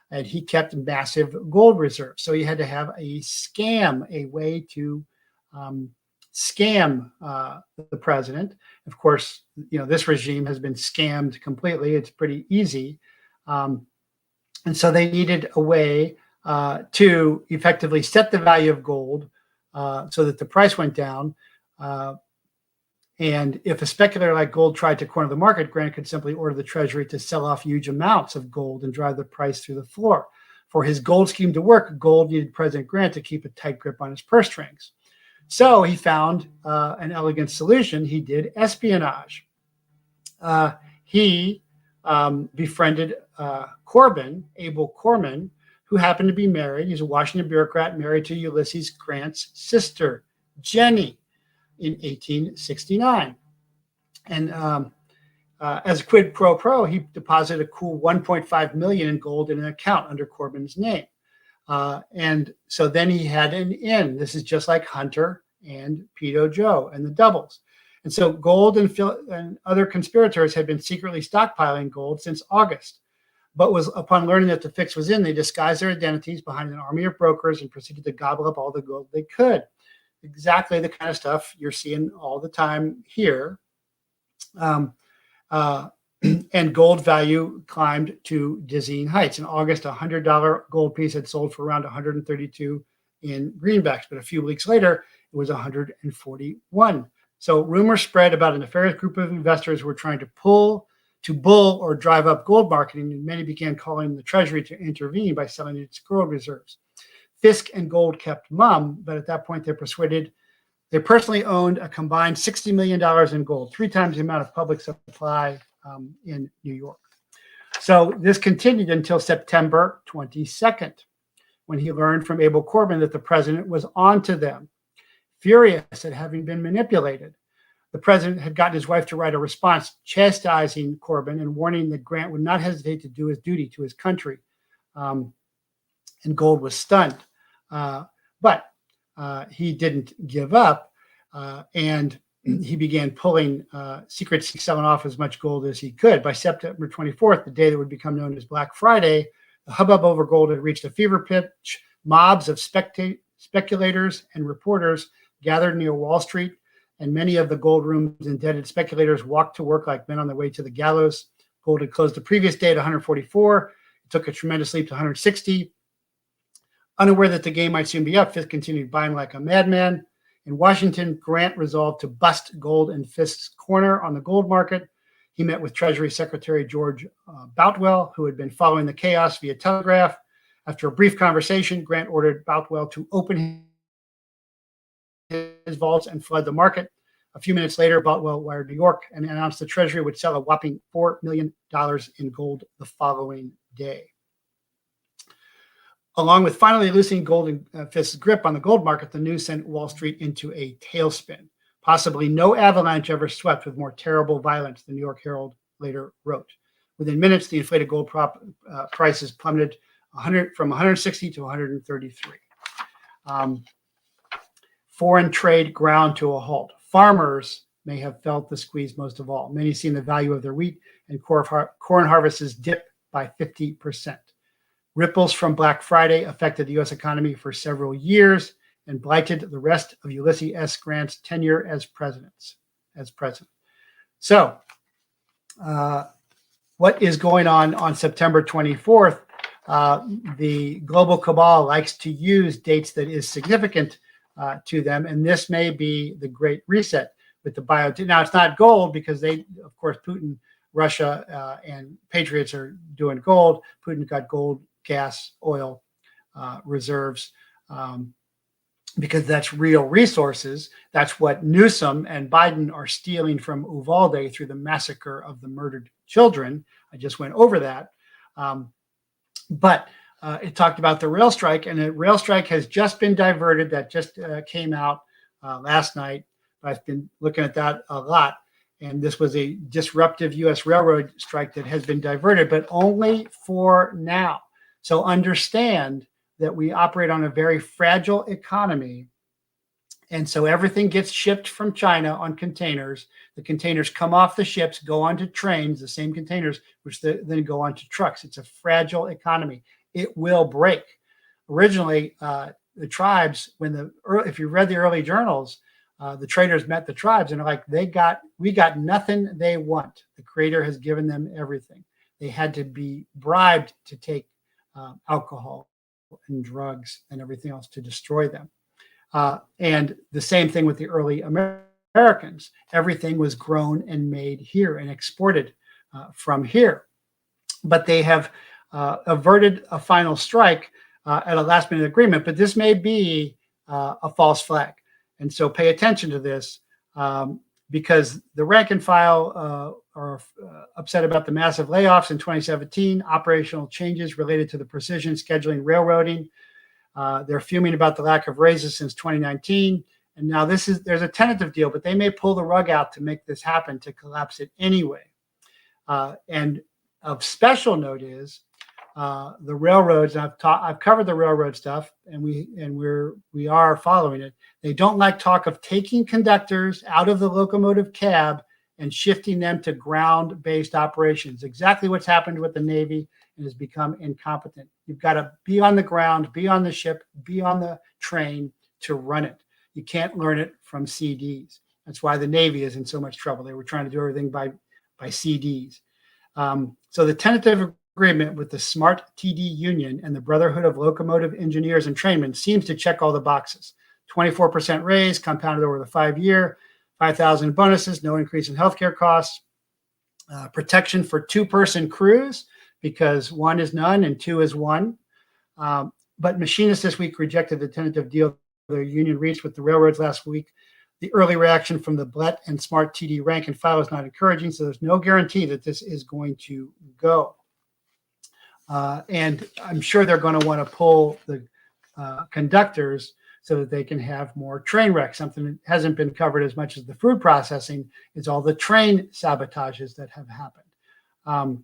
and he kept massive gold reserves. So he had to have a way to scam the president. Of course, this regime has been scammed completely. It's pretty easy. And so they needed a way to effectively set the value of gold so that the price went down. And if a speculator like Gold tried to corner the market, Grant could simply order the Treasury to sell off huge amounts of gold and drive the price through the floor. For his gold scheme to work, Gold needed President Grant to keep a tight grip on his purse strings. So he found an elegant solution. He did espionage. He befriended Abel Corman, who happened to be married. He's a Washington bureaucrat married to Ulysses Grant's sister, Jenny, in 1869. And as a quid pro quo, he deposited a cool $1.5 million in gold in an account under Corbin's name. And so then he had an in. This is just like Hunter and Pedo Joe and the doubles. And so Gold and other conspirators had been secretly stockpiling gold since August. But upon learning that the fix was in, they disguised their identities behind an army of brokers and proceeded to gobble up all the gold they could. Exactly the kind of stuff you're seeing all the time here. and gold value climbed to dizzying heights. In August, a $100 gold piece had sold for around 132 in greenbacks, but a few weeks later, it was 141. So rumors spread about a nefarious group of investors who were trying to bull or drive up gold marketing, and many began calling the Treasury to intervene by selling its gold reserves. Fisk and Gold kept mum, but at that point they personally owned a combined $60 million in gold, 3 times the amount of public supply in New York. So this continued until September 22nd, when he learned from Abel Corbin that the president was onto them. Furious at having been manipulated, the president had gotten his wife to write a response chastising Corbin and warning that Grant would not hesitate to do his duty to his country. And Gold was stunned. But he didn't give up, and he began pulling secretly selling off as much gold as he could. By September 24th, the day that would become known as Black Friday, the hubbub over gold had reached a fever pitch. Mobs of speculators and reporters gathered near Wall Street, and many of the gold room's indebted speculators walked to work like men on their way to the gallows. Gold had closed the previous day at 144. It took a tremendous leap to 160. Unaware that the game might soon be up, Fisk continued buying like a madman. In Washington, Grant resolved to bust Gold and Fisk's corner on the gold market. He met with Treasury Secretary George Boutwell, who had been following the chaos via telegraph. After a brief conversation, Grant ordered Boutwell to open his vaults and flood the market. A few minutes later, Boutwell wired New York and announced the Treasury would sell a whopping $4 million in gold the following day. Along with finally loosening Gold and Fisk's grip on the gold market, the news sent Wall Street into a tailspin. Possibly no avalanche ever swept with more terrible violence, the New York Herald later wrote. Within minutes, the inflated gold prices plummeted from 160 to 133. Foreign trade ground to a halt. Farmers may have felt the squeeze most of all. Many seen the value of their wheat and corn harvests dip by 50%. Ripples from Black Friday affected the U.S. economy for several years and blighted the rest of Ulysses S. Grant's tenure as president. So, what is going on September 24th? The global cabal likes to use dates that is significant to them, and this may be the Great Reset with the bio. Now, it's not gold because they, of course, Putin, Russia, and patriots are doing gold. Putin got gold, gas, oil reserves because that's real resources. That's what Newsom and Biden are stealing from UVALDE through the massacre of the murdered children. I just went over that. But it talked about the rail strike, and the rail strike has just been diverted. That just came out last night. I've been looking at that a lot. And this was a disruptive U.S. railroad strike that has been diverted, but only for now. So understand that we operate on a very fragile economy. And so everything gets shipped from China on containers. The containers come off the ships, go onto trains, the same containers, which then go onto trucks. It's a fragile economy. It will break. Originally, the tribes, if you read the early journals, the traders met the tribes and are like, we got nothing they want. The Creator has given them everything. They had to be bribed to take alcohol and drugs and everything else to destroy them. And the same thing with the early Americans. Everything was grown and made here and exported from here. But they have averted a final strike at a last-minute agreement. But this may be a false flag. And so pay attention to this because the rank and file are upset about the massive layoffs in 2017, operational changes related to the precision scheduling railroading. They're fuming about the lack of raises since 2019. And now there's a tentative deal, but they may pull the rug out to make this happen, to collapse it anyway. And of special note is the railroads. I've covered the railroad stuff, and we are following it. They don't like talk of taking conductors out of the locomotive cab and shifting them to ground-based operations. Exactly what's happened with the Navy and has become incompetent. You've got to be on the ground, be on the ship, be on the train to run it. You can't learn it from CDs. That's why the Navy is in so much trouble. They were trying to do everything by CDs. So the tentative agreement with the Smart TD Union and the Brotherhood of Locomotive Engineers and Trainmen seems to check all the boxes. 24% raise compounded over the 5-year, 5,000 bonuses, no increase in healthcare costs, protection for two-person crews because one is none and two is one. But machinists this week rejected the tentative deal the union reached with the railroads last week. The early reaction from the BLET and Smart TD rank and file is not encouraging, so there's no guarantee that this is going to go. And I'm sure they're going to want to pull the conductors so that they can have more train wrecks. Something that hasn't been covered as much as the food processing is all the train sabotages that have happened.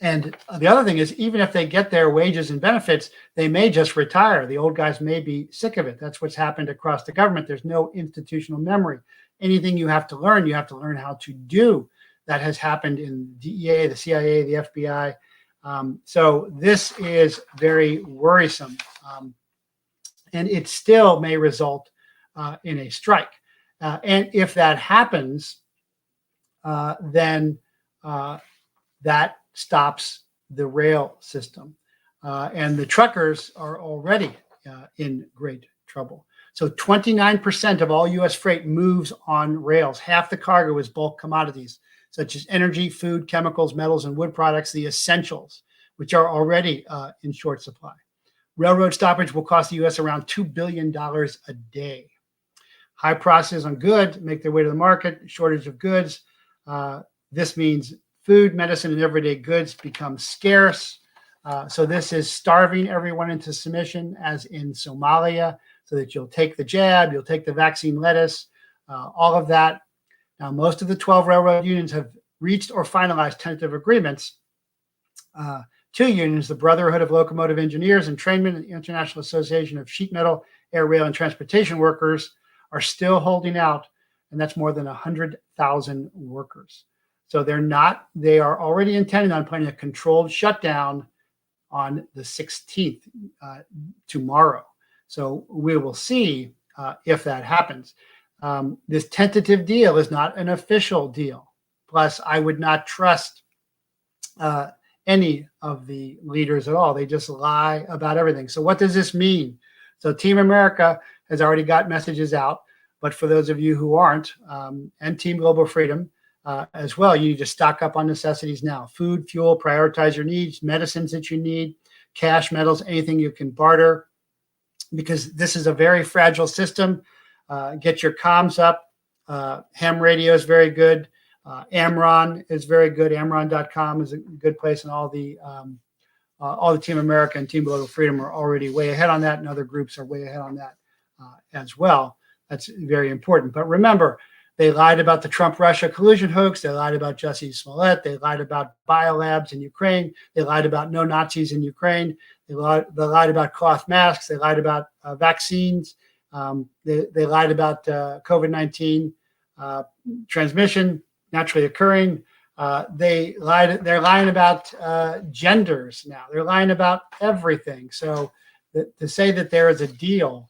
And the other thing is, even if they get their wages and benefits, they may just retire. The old guys may be sick of it. That's what's happened across the government. There's no institutional memory. Anything you have to learn how to do. That has happened in DEA, the CIA, the FBI. So this is very worrisome. And it still may result in a strike. And if that happens, then that stops the rail system. And the truckers are already in great trouble. So 29% of all U.S. freight moves on rails. Half the cargo is bulk commodities, such as energy, food, chemicals, metals, and wood products, the essentials, which are already in short supply. Railroad stoppage will cost the U.S. around $2 billion a day. High prices on goods make their way to the market, shortage of goods. This means food, medicine, and everyday goods become scarce. So this is starving everyone into submission, as in Somalia, so that you'll take the jab, you'll take the vaccine lettuce, all of that. Now, most of the 12 railroad unions have reached or finalized tentative agreements. Two unions, the Brotherhood of Locomotive Engineers and Trainmen and the International Association of Sheet Metal, Air, Rail, and Transportation Workers, are still holding out, and that's more than 100,000 workers. So they are already intending on planning a controlled shutdown on the 16th, tomorrow. So we will see if that happens. This tentative deal is not an official deal. Plus, I would not trust any of the leaders at all. They just lie about everything. So what does this mean? So Team America has already got messages out, but for those of you who aren't, and Team Global Freedom as well, you need to stock up on necessities now. Food, fuel, prioritize your needs, medicines that you need, cash, metals, anything you can barter, because this is a very fragile system. Get your comms up. Ham radio is very good. Amron is very good. Amron.com is a good place, and all the Team America and Team Global Freedom are already way ahead on that, and other groups are way ahead on that as well. That's very important. But remember, they lied about the Trump-Russia collusion hoax. They lied about Jussie Smollett. They lied about biolabs in Ukraine. They lied about no Nazis in Ukraine. They lied about cloth masks. They lied about vaccines. They lied about COVID-19 transmission naturally occurring. They're lying about genders now. They're lying about everything. So to say that there is a deal,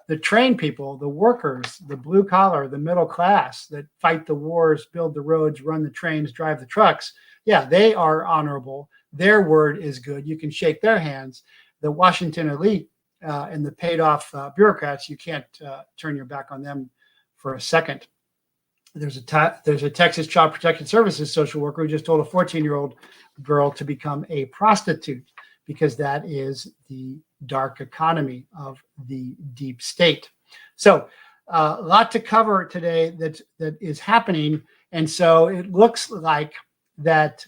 the trained people, the workers, the blue collar, the middle class that fight the wars, build the roads, run the trains, drive the trucks, yeah, they are honorable. Their word is good. You can shake their hands. The Washington elite and the paid off bureaucrats, you can't turn your back on them for a second. There's a Texas Child Protective Services social worker who just told a 14-year-old girl to become a prostitute because that is the dark economy of the deep state. So a lot to cover today that is happening. And so it looks like that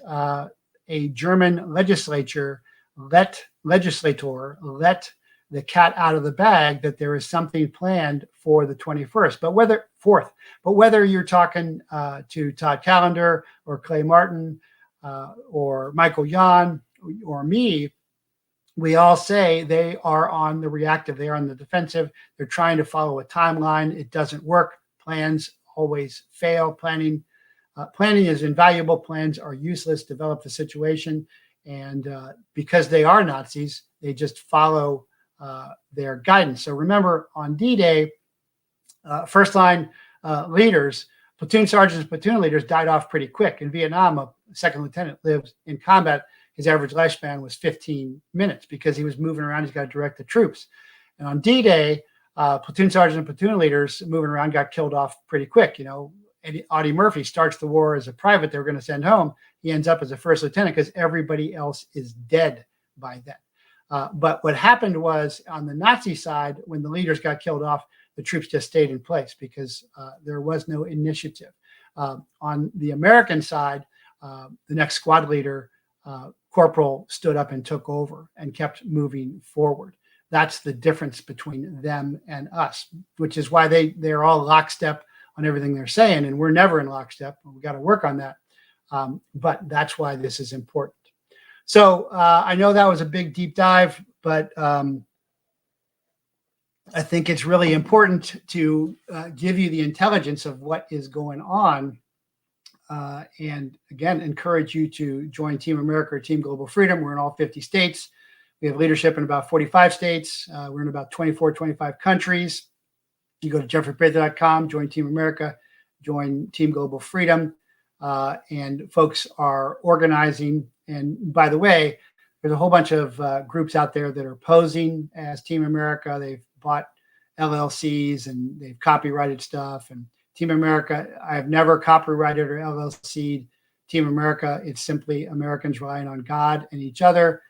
a German legislator let the cat out of the bag, that there is something planned for the 21st. But whether you're talking to Todd Callender or Clay Martin or Michael Yon or me, we all say they are on the reactive. They are on the defensive. They're trying to follow a timeline. It doesn't work. Plans always fail. Planning is invaluable. Plans are useless. Develop the situation. And because they are Nazis, they just follow their guidance. So remember, on D-Day, first line leaders Platoon sergeants and platoon leaders died off pretty quick. In Vietnam, a second lieutenant lived in combat. His average lifespan was 15 minutes because he was moving around. He's got to direct the troops. And on D-Day, platoon sergeants and platoon leaders moving around got killed off pretty quick. Audie Murphy starts the war as a private they were going to send home. He ends up as a first lieutenant because everybody else is dead by then. But what happened was on the Nazi side, when the leaders got killed off, the troops just stayed in place because there was no initiative. On the American side, the next squad leader, Corporal, stood up and took over and kept moving forward. That's the difference between them and us, which is why they're all lockstep on everything they're saying, and we're never in lockstep. We got to work on that. But that's why this is important. So I know that was a big deep dive, but I think it's really important to give you the intelligence of what is going on. And again, encourage you to join Team America or Team Global Freedom. We're in all 50 states. We have leadership in about 45 states. We're in about 24, 25 countries. You go to jeffreyprather.com, join Team America, join Team Global Freedom. And folks are organizing. And by the way, there's a whole bunch of groups out there that are posing as Team America. They've bought LLCs and they've copyrighted stuff. And Team America, I have never copyrighted or LLC'd Team America. It's simply Americans relying on God and each other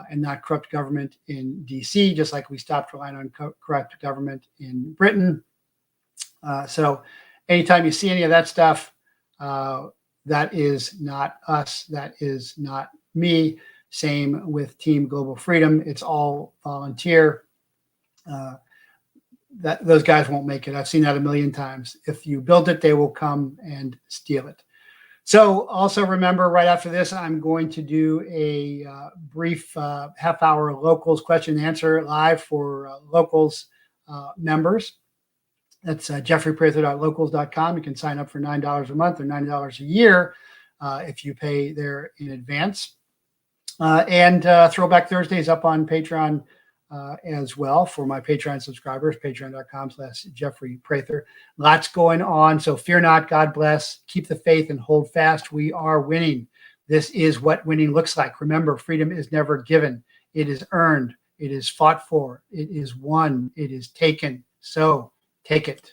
and not corrupt government in DC, just like we stopped relying on corrupt government in Britain. So anytime you see any of that stuff, that is not us. That is not me. Same with Team Global Freedom. It's all volunteer. Those guys won't make it. I've seen that a million times. If you build it, they will come and steal it. So also remember, right after this, I'm going to do a brief half-hour locals question and answer live for locals members. That's jeffreyprather.locals.com. You can sign up for $9 a month or $90 a year if you pay there in advance. And Throwback Thursday is up on Patreon as well for my Patreon subscribers, patreon.com/JeffreyPrather. Lots going on. So fear not, God bless, keep the faith and hold fast. We are winning. This is what winning looks like. Remember, freedom is never given. It is earned. It is fought for. It is won. It is taken. So take it.